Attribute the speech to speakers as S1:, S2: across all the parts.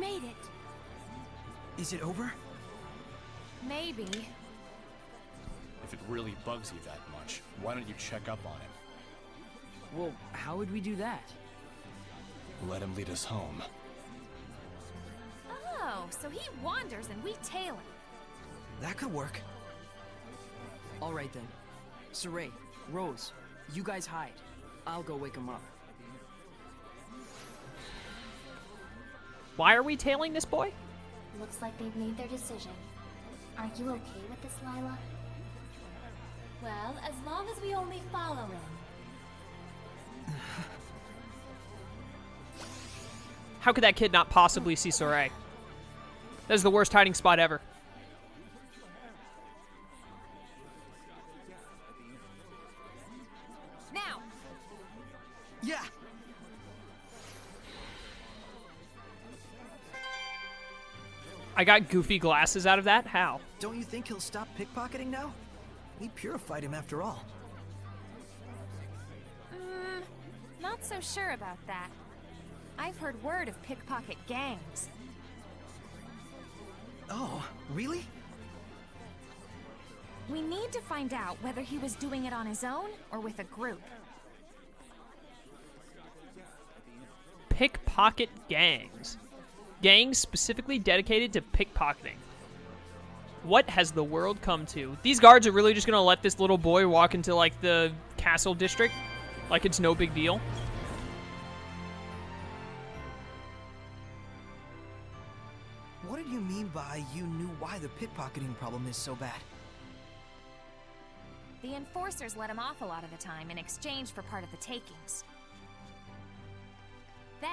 S1: made it.
S2: Is it over?
S1: Maybe.
S3: If it really bugs you that much, why don't you check up on him?
S2: Well, how would we do that?
S3: Let him lead us home.
S1: Oh, so he wanders and we tail him.
S2: That could work. All right then. Saray, Rose, you guys hide. I'll go wake him up.
S4: Why are we tailing this boy?
S5: Looks like they've made their decision. Are you okay with this, Lila?
S1: Well, as long as we only follow him.
S4: How could that kid not possibly see Saray? That is the worst hiding spot ever.
S1: Now!
S2: Yeah!
S4: I got goofy glasses out of that? How?
S2: Don't you think he'll stop pickpocketing now? We purified him after all.
S1: Not so sure about that. I've heard word of pickpocket gangs.
S2: Oh, really?
S1: We need to find out whether he was doing it on his own or with a group.
S4: Pickpocket gangs. Gangs specifically dedicated to pickpocketing. What has the world come to? These guards are really just gonna let this little boy walk into, like, the castle district? Like it's no big deal?
S2: What did you mean by you knew why the pickpocketing problem is so bad?
S1: The enforcers let him off a lot of the time in exchange for part of the takings. Then,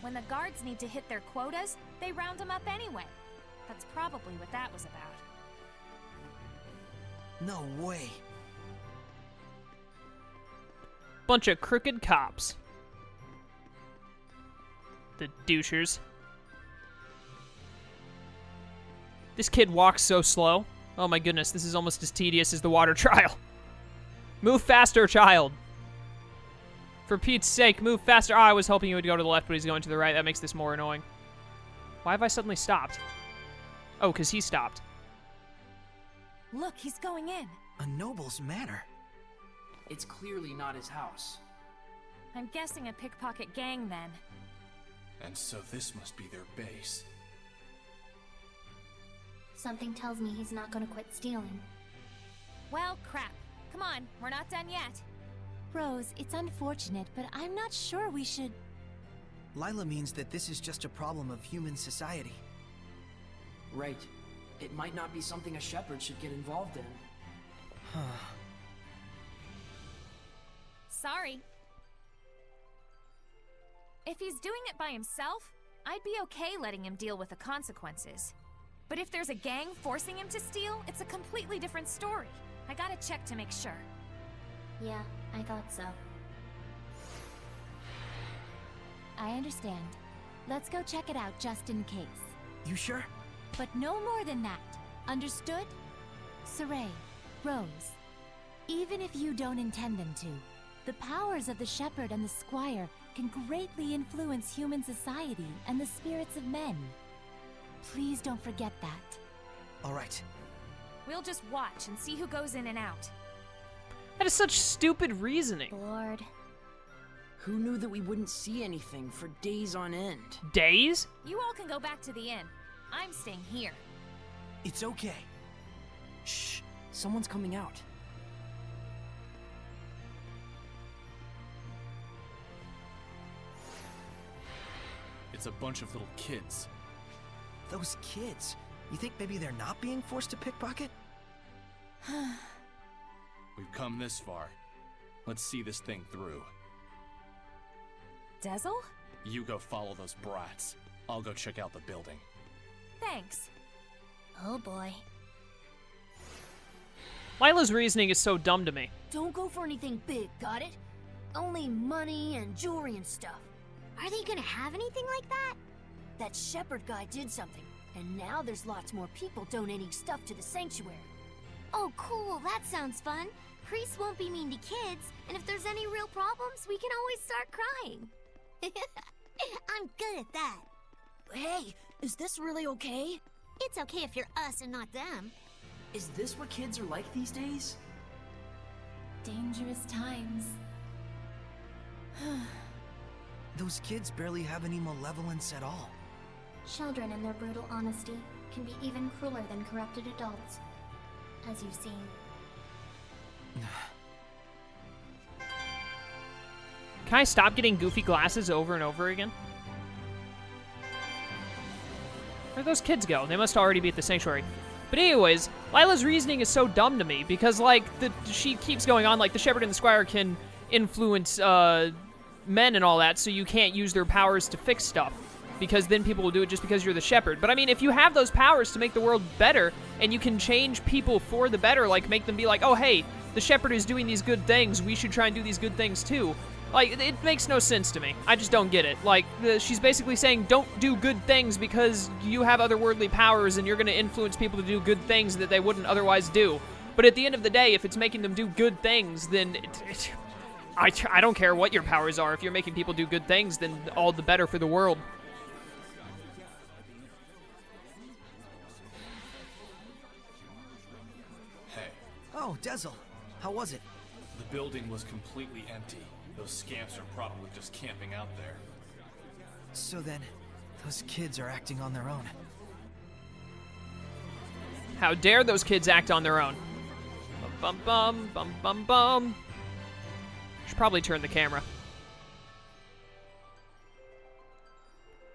S1: when the guards need to hit their quotas, they round him up anyway. That's probably what that was about.
S2: No way.
S4: Bunch of crooked cops. The douchers. This kid walks so slow. Oh my goodness, this is almost as tedious as the water trial. Move faster, child. For Pete's sake, move faster. Oh, I was hoping he would go to the left, but he's going to the right. That makes this more annoying. Why have I suddenly stopped? Oh, because he stopped.
S1: Look, he's going in.
S2: A noble's manor.
S6: It's clearly not his house.
S1: I'm guessing a pickpocket gang then.
S3: And so this must be their base.
S5: Something tells me he's not gonna quit stealing.
S1: Well, crap. Come on, we're not done yet.
S5: Rose, it's unfortunate, but I'm not sure we should...
S2: Lila means that this is just a problem of human society.
S6: Right. It might not be something a shepherd should get involved in.
S1: Sorry. If he's doing it by himself, I'd be okay letting him deal with the consequences. But if there's a gang forcing him to steal, it's a completely different story. I gotta check to make sure.
S5: Yeah, I thought so. I understand. Let's go check it out just in case.
S2: You sure?
S5: But no more than that. Understood? Saray, Rose, even if you don't intend them to, the powers of the shepherd and the squire can greatly influence human society and the spirits of men. Please don't forget that.
S2: All right.
S1: We'll just watch and see who goes in and out.
S4: That is such stupid reasoning.
S5: Lord.
S6: Who knew that we wouldn't see anything for days on end?
S4: Days?
S1: You all can go back to the inn. I'm staying here.
S2: It's okay.
S6: Shh! Someone's coming out.
S3: It's a bunch of little kids.
S2: Those kids. You think maybe they're not being forced to pickpocket?
S3: We've come this far. Let's see this thing through.
S1: Dezel?
S3: You go follow those brats. I'll go check out the building.
S1: Thanks.
S5: Oh boy.
S4: Lila's reasoning is so dumb to me.
S7: Don't go for anything big, got it? Only money and jewelry and stuff.
S5: Are they gonna have anything like that?
S7: That shepherd guy did something, and now there's lots more people donating stuff to the sanctuary.
S5: Oh cool, that sounds fun. Priests won't be mean to kids, and if there's any real problems, we can always start crying. I'm good at that.
S7: Hey, is this really okay?
S5: It's okay if you're us and not them.
S6: Is this what kids are like these days?
S5: Dangerous times.
S8: Those kids barely have any malevolence at all.
S9: Children in their brutal honesty can be even crueler than corrupted adults, as you've seen.
S4: Can I stop getting goofy glasses over and over again? Where'd those kids go? They must already be at the sanctuary. But anyways, Lila's reasoning is so dumb to me because, like, she keeps going on, like, the shepherd and the squire can influence men and all that, so you can't use their powers to fix stuff because then people will do it just because you're the shepherd. But I mean, if you have those powers to make the world better and you can change people for the better, like make them be like, oh, hey, the shepherd is doing these good things, we should try and do these good things too. Like, it makes no sense to me. I just don't get it. Like, she's basically saying, don't do good things because you have otherworldly powers and you're going to influence people to do good things that they wouldn't otherwise do. But at the end of the day, if it's making them do good things, then I don't care what your powers are. If you're making people do good things, then all the better for the world.
S3: Hey,
S8: Oh, Dezel. How was it?
S3: the building was completely empty. Those scamps are probably just camping out there.
S8: So then, those kids are acting on their own.
S4: How dare those kids act on their own? Bum bum bum bum bum. Should probably turn the camera.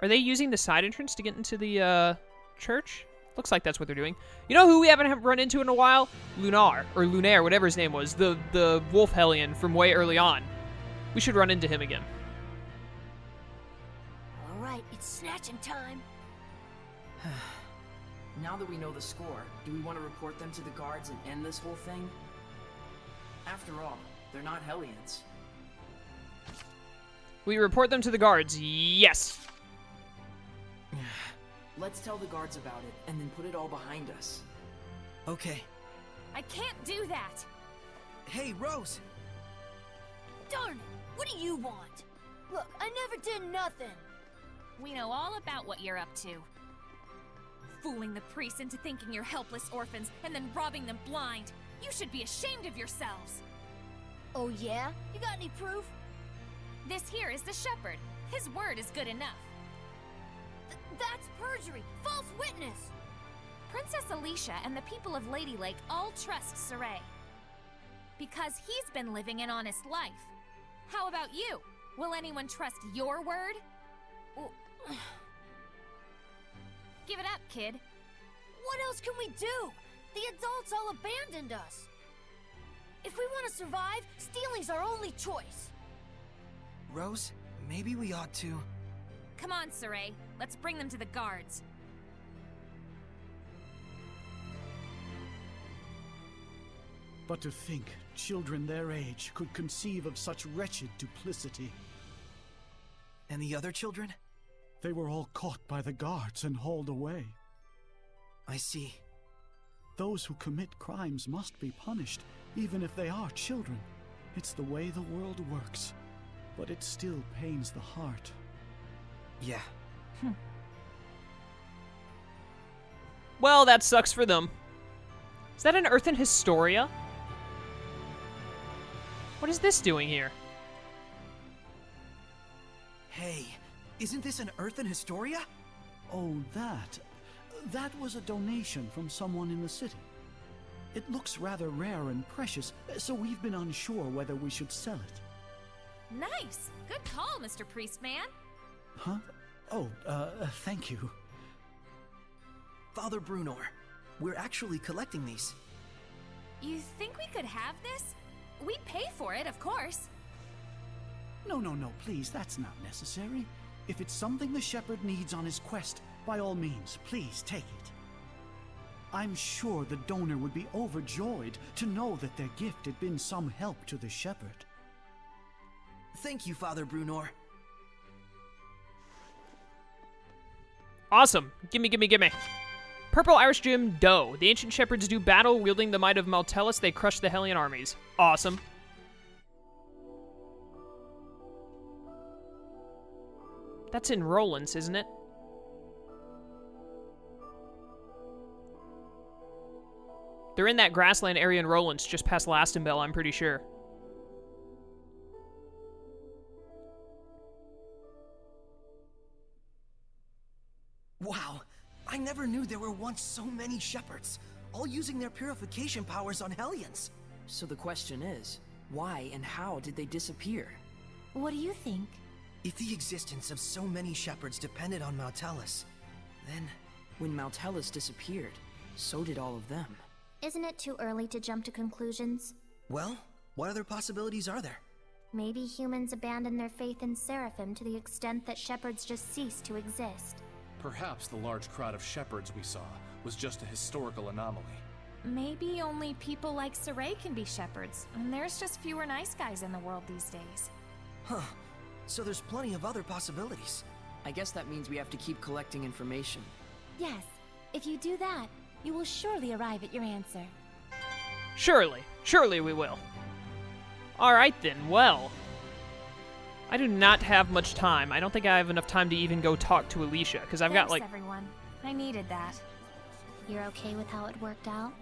S4: Are they using the side entrance to get into the church? Looks like that's what they're doing. You know who we haven't run into in a while? Lunaire, whatever his name was. The wolf hellion from way early on. We should run into him again.
S7: All right, it's snatching time.
S6: Now that we know the score, do we want to report them to the guards and end this whole thing? After all, they're not Hellions.
S4: We report them to the guards. Yes.
S6: Let's tell the guards about it, and then put it all behind us.
S8: Okay.
S1: I can't do that.
S8: Hey, Rose!
S7: Darn it! What do you want? Look, I never did nothing.
S1: We know all about what you're up to. Fooling the priests into thinking you're helpless orphans and then robbing them blind. You should be ashamed of yourselves.
S7: Oh yeah? You got any proof?
S1: This here is the shepherd. His word is good enough.
S7: That's perjury! False witness!
S1: Princess Alicia and the people of Lady Lake all trust Saray. Because he's been living an honest life. How about you? Will anyone trust your word? Give it up, kid.
S7: What else can we do? The adults all abandoned us. If we want to survive, stealing's our only choice.
S8: Rose, maybe we ought to...
S1: Come on, Saray. Let's bring them to the guards.
S10: But to think children their age could conceive of such wretched duplicity.
S8: And the other children?
S10: They were all caught by the guards and hauled away.
S8: I see.
S10: Those who commit crimes must be punished, even if they are children. It's the way the world works. But it still pains the heart.
S8: Yeah.
S4: Well, that sucks for them. Is that an Earthen Historia? What is this doing here?
S8: Hey, isn't this an Earthen Historia?
S10: Oh, that. That was a donation from someone in the city. It looks rather rare and precious, so we've been unsure whether we should sell it.
S1: Nice! Good call, Mr. Priestman.
S10: Huh? Oh, thank you.
S8: Father Brunor, we're actually collecting these.
S1: You think we could have this? We'd pay for it, of course.
S10: No, please, that's not necessary. If it's something the shepherd needs on his quest, by all means, please take it. I'm sure the donor would be overjoyed to know that their gift had been some help to the shepherd.
S8: Thank you, Father Brunor.
S4: Awesome. Gimme. Purple Irish Gym Doe. The ancient shepherds do battle wielding the might of Maltellus. They crush the Hellion armies. Awesome. That's in Rollins, isn't it? They're in that grassland area in Rollins, just past Lastenbell, I'm pretty sure.
S8: Wow, I never knew there were once so many shepherds, all using their purification powers on Hellions.
S6: So the question is, why and how did they disappear?
S5: What do you think?
S8: If the existence of so many shepherds depended on Maltellus, then...
S6: When Maltellus disappeared, so did all of them.
S9: Isn't it too early to jump to conclusions?
S8: Well, what other possibilities are there?
S9: Maybe humans abandoned their faith in Seraphim to the extent that shepherds just ceased to exist.
S3: Perhaps the large crowd of shepherds we saw was just a historical anomaly.
S1: Maybe only people like Saray can be shepherds, and there's just fewer nice guys in the world these days.
S8: Huh. So there's plenty of other possibilities.
S6: I guess that means we have to keep collecting information.
S5: Yes, if you do that, you will surely arrive at your answer.
S4: Surely. Surely we will. Alright then, well. I do not have much time. I don't think I have enough time to even go talk to Alicia, because I've got like...
S1: everyone. I needed that.
S9: You're okay with how it worked out?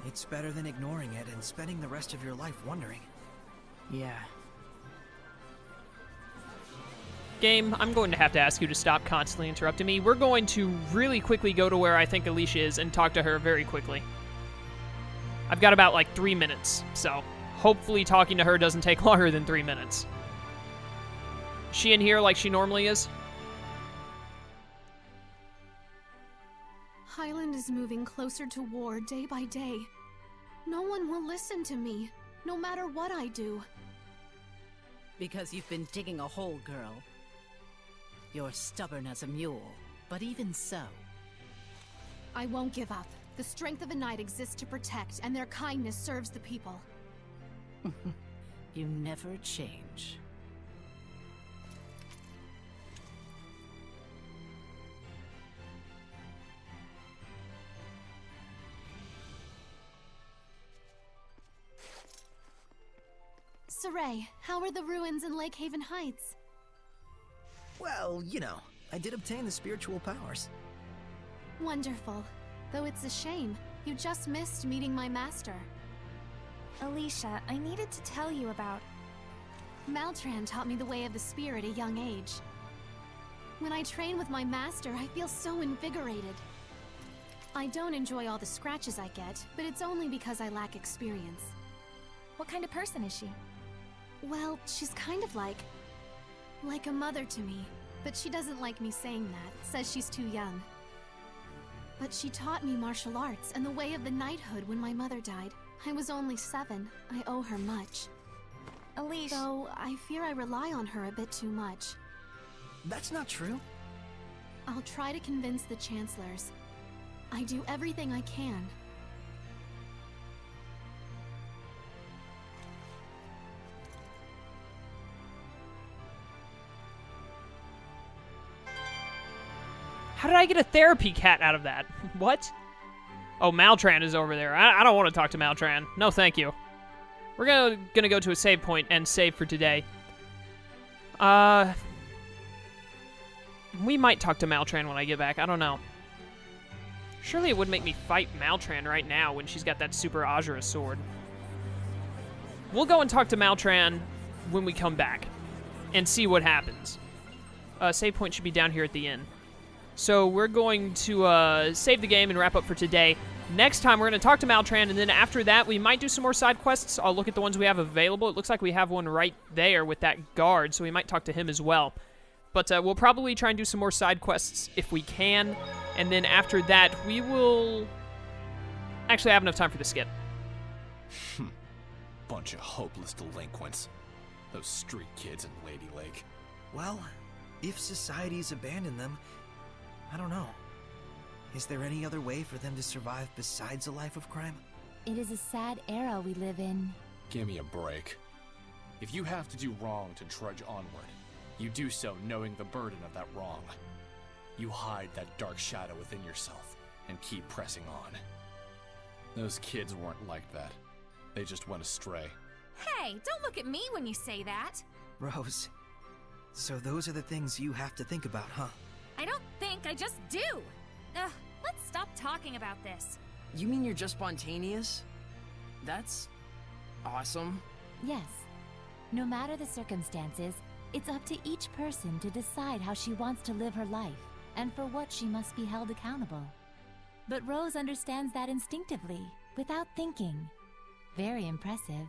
S8: It's better than ignoring it and spending the rest of your life wondering.
S6: Yeah.
S4: Game, I'm going to have to ask you to stop constantly interrupting me. We're going to really quickly go to where I think Alicia is and talk to her very quickly. I've got about like 3 minutes, so hopefully talking to her doesn't take longer than 3 minutes. Is she in here like she normally is?
S11: Highland is moving closer to war day by day. No one will listen to me, no matter what I do.
S12: Because you've been digging a hole, girl. You're stubborn as a mule, but even so...
S11: I won't give up. The strength of a knight exists to protect, and their kindness serves the people.
S12: You never change.
S11: Saray, how are the ruins in Lake Haven Heights?
S8: Well, you know, I did obtain the spiritual powers.
S11: Wonderful. Though it's a shame, you just missed meeting my master.
S1: Alicia, I needed to tell you about...
S11: Maltran taught me the way of the spear at a young age. When I train with my master, I feel so invigorated. I don't enjoy all the scratches I get, but it's only because I lack experience.
S1: What kind of person is she?
S11: Well, she's kind of like a mother to me, but she doesn't like me saying that, says she's too young. But she taught me martial arts and the way of the knighthood when my mother died. I was only 7. I owe her much.
S1: Alicia...
S11: Though I fear I rely on her a bit too much.
S8: That's not true.
S11: I'll try to convince the chancellors. I do everything I can.
S4: How did I get a therapy cat out of that? What? Oh, Maltran is over there. I don't want to talk to Maltran. No, thank you. We're gonna go to a save point and save for today. We might talk to Maltran when I get back. I don't know. Surely it would make me fight Maltran right now when she's got that super Azura sword. We'll go and talk to Maltran when we come back and see what happens. Save point should be down here at the inn. So we're going to save the game and wrap up for today. Next time, we're going to talk to Maltran, and then after that, we might do some more side quests. I'll look at the ones we have available. It looks like we have one right there with that guard, so we might talk to him as well. But we'll probably try and do some more side quests if we can, and then after that, we will... Actually, I have enough time for the skip.
S3: Bunch of hopeless delinquents. Those street kids in Lady Lake.
S8: Well, if society's abandoned them, I don't know. Is there any other way for them to survive besides a life of crime?
S5: It is a sad era we live in.
S3: Give me a break. If you have to do wrong to trudge onward, you do so knowing the burden of that wrong. You hide that dark shadow within yourself and keep pressing on. Those kids weren't like that. They just went astray.
S1: Hey, don't look at me when you say that.
S8: Rose, so those are the things you have to think about, huh?
S1: I don't think, I just do. Ugh, let's stop talking about this.
S6: You mean you're just spontaneous? That's awesome.
S5: Yes. No matter the circumstances, it's up to each person to decide how she wants to live her life and for what she must be held accountable. But Rose understands that instinctively, without thinking. Very impressive.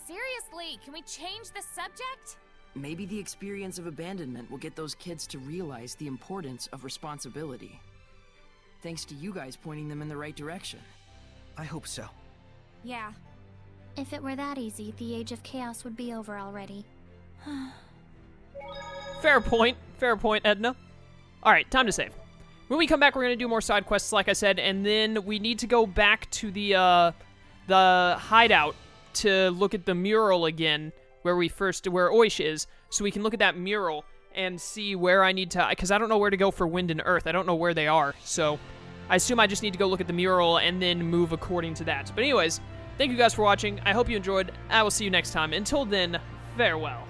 S1: Seriously, can we change the subject?
S6: Maybe the experience of abandonment will get those kids to realize the importance of responsibility. Thanks to you guys pointing them in the right direction.
S8: I hope so.
S1: Yeah.
S9: If it were that easy, the Age of Chaos would be over already.
S4: Fair point, Edna. Alright, time to save. When we come back, we're going to do more side quests, like I said, and then we need to go back to the hideout to look at the mural again, where Oish is, so we can look at that mural and see where I need to, because I don't know where to go for Wind and Earth. I don't know where they are, so I assume I just need to go look at the mural and then move according to that. But anyways, thank you guys for watching. I hope you enjoyed. I will see you next time. Until then, farewell.